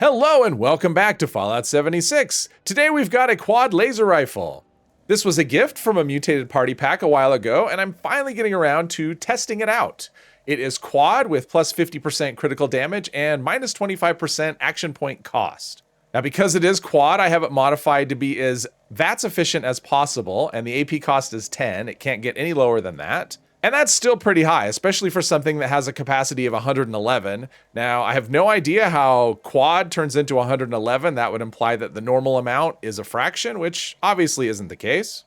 Hello and welcome back to Fallout 76. Today we've got a quad laser rifle. This was a gift from a mutated party pack a while ago, and I'm finally getting around to testing it out. It is quad with plus 50% critical damage and minus 25% action point cost. Now because it is quad, I have it modified to be as VATS efficient as possible, and the AP cost is 10. It can't get any lower than that. And that's still pretty high, especially for something that has a capacity of 111. Now, I have no idea how quad turns into 111. That would imply that the normal amount is a fraction, which obviously isn't the case.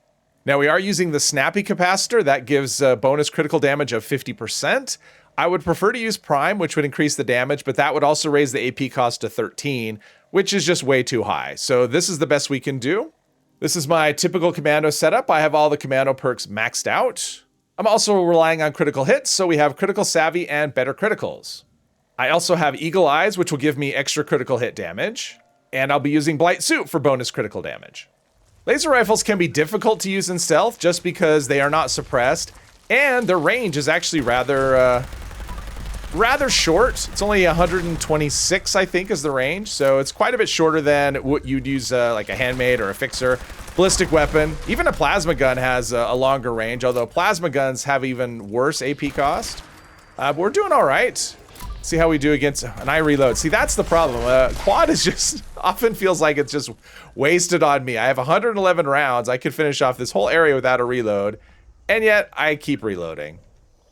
Now, we are using the snappy capacitor. That gives bonus critical damage of 50%. I would prefer to use prime, which would increase the damage, but that would also raise the AP cost to 13, which is just way too high. So this is the best we can do. This is my typical commando setup. I have all the commando perks maxed out. I'm also relying on critical hits, so we have critical savvy and better criticals. I also have eagle eyes, which will give me extra critical hit damage, and I'll be using blight suit for bonus critical damage. Laser rifles can be difficult to use in stealth just because they are not suppressed, and their range is actually rather short. It's only 126, I think, is the range, so it's quite a bit shorter than what you'd use like a handmade or a fixer. Ballistic weapon, even a plasma gun has a longer range, although plasma guns have even worse AP cost. But we're doing all right. See how we do against, and I reload. See, that's the problem. Quad is just, often feels like it's just wasted on me. I have 111 rounds. I could finish off this whole area without a reload, and yet I keep reloading.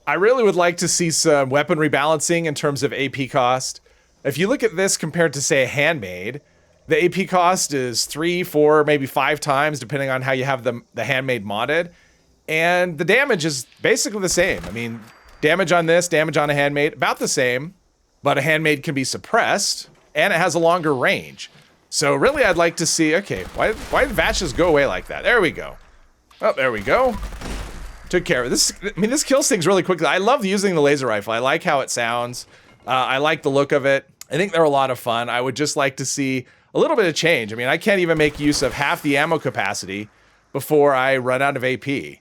I really would like to see some weapon rebalancing in terms of AP cost. If you look at this compared to, say, a handmade, the AP cost is 3, 4, maybe 5 times, depending on how you have the handmade modded. And the damage is basically the same. I mean, damage on this, damage on a handmade, about the same. But a handmade can be suppressed, and it has a longer range. So really, I'd like to see, okay, why did VATS just go away like that? There we go. Oh, there we go. Took care of this. I mean, this kills things really quickly. I love using the laser rifle. I like how it sounds. I like the look of it. I think they're a lot of fun. I would just like to see a little bit of change. I mean, I can't even make use of half the ammo capacity before I run out of AP.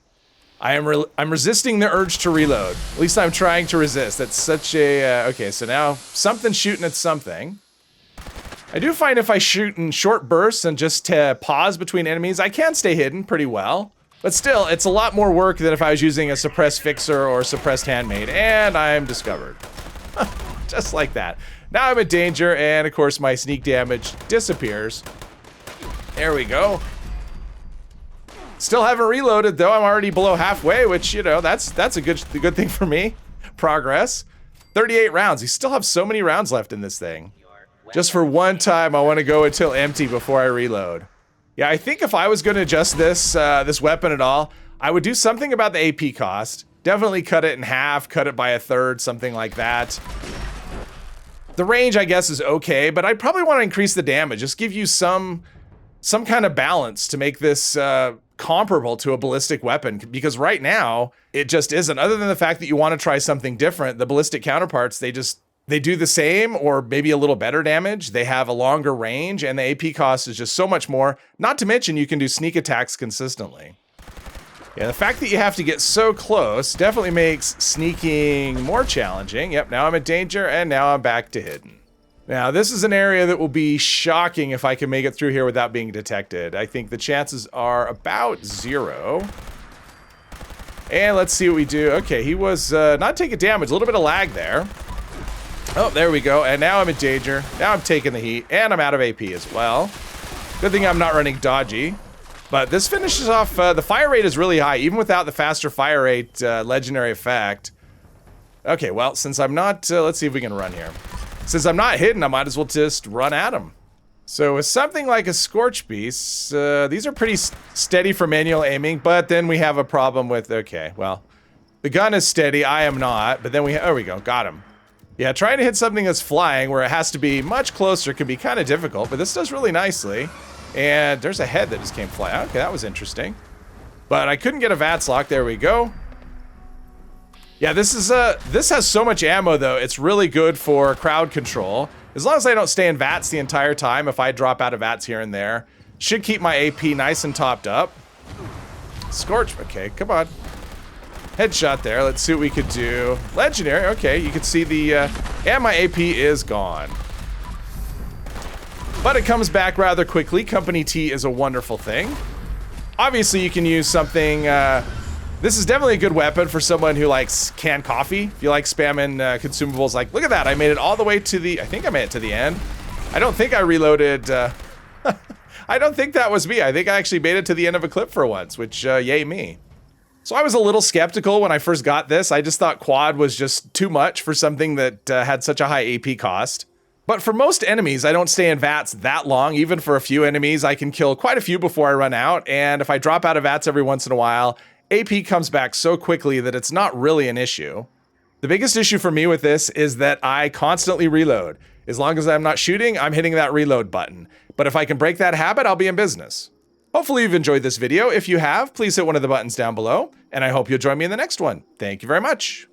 I'm resisting the urge to reload. At least I'm trying to resist. That's such a, okay, so now something's shooting at something. I do find if I shoot in short bursts and just pause between enemies, I can stay hidden pretty well. But still, it's a lot more work than if I was using a suppressed fixer or suppressed handmade, and I'm discovered. Just like that. Now I'm in danger, and of course my sneak damage disappears. There we go. Still haven't reloaded though. I'm already below halfway, which, you know, that's a good thing for me. Progress. 38 rounds. You still have so many rounds left in this thing. Just for one time, I want to go until empty before I reload. Yeah, I think if I was going to adjust this this weapon at all, I would do something about the AP cost. Definitely cut it in half, cut it by a third, something like that. The range, I guess, is okay, but I'd probably want to increase the damage. Just give you some kind of balance to make this comparable to a ballistic weapon, because right now, it just isn't. Other than the fact that you want to try something different, the ballistic counterparts, they do the same or maybe a little better damage. They have a longer range, and the AP cost is just so much more. Not to mention, you can do sneak attacks consistently. Yeah, the fact that you have to get so close definitely makes sneaking more challenging. Yep, now I'm in danger, and now I'm back to hidden. Now, this is an area that will be shocking if I can make it through here without being detected. I think the chances are about 0. And let's see what we do. Okay, he was not taking damage. A little bit of lag there. Oh, there we go. And now I'm in danger. Now I'm taking the heat, and I'm out of AP as well. Good thing I'm not running dodgy. But this finishes off, the fire rate is really high, even without the faster fire rate legendary effect. Okay, well, since I'm not, let's see if we can run here. Since I'm not hidden, I might as well just run at him. So with something like a Scorch Beast, these are pretty steady for manual aiming, but then we have a problem with, okay, well, the gun is steady, I am not, but then there we go, got him. Yeah, trying to hit something that's flying where it has to be much closer can be kind of difficult, but this does really nicely. And there's a head that just came flying. Okay, that was interesting. But I couldn't get a VATS lock. There we go. Yeah, this has so much ammo though. It's really good for crowd control. As long as I don't stay in VATS the entire time, if I drop out of VATS here and there, should keep my AP nice and topped up. Scorch, okay, come on. Headshot there. Let's see what we could do. Legendary, okay, you can see the, and my AP is gone. but it comes back rather quickly. Company tea is a wonderful thing. Obviously, you can use something... this is definitely a good weapon for someone who likes canned coffee. If you like spamming consumables, like, look at that. I made it all the way to the... I think I made it to the end. I don't think I reloaded... I don't think that was me. I think I actually made it to the end of a clip for once, which, yay me. So I was a little skeptical when I first got this. I just thought quad was just too much for something that had such a high AP cost. But for most enemies, I don't stay in VATS that long. Even for a few enemies, I can kill quite a few before I run out. And if I drop out of VATS every once in a while, AP comes back so quickly that it's not really an issue. The biggest issue for me with this is that I constantly reload. As long as I'm not shooting, I'm hitting that reload button. But if I can break that habit, I'll be in business. Hopefully you've enjoyed this video. If you have, please hit one of the buttons down below. And I hope you'll join me in the next one. Thank you very much.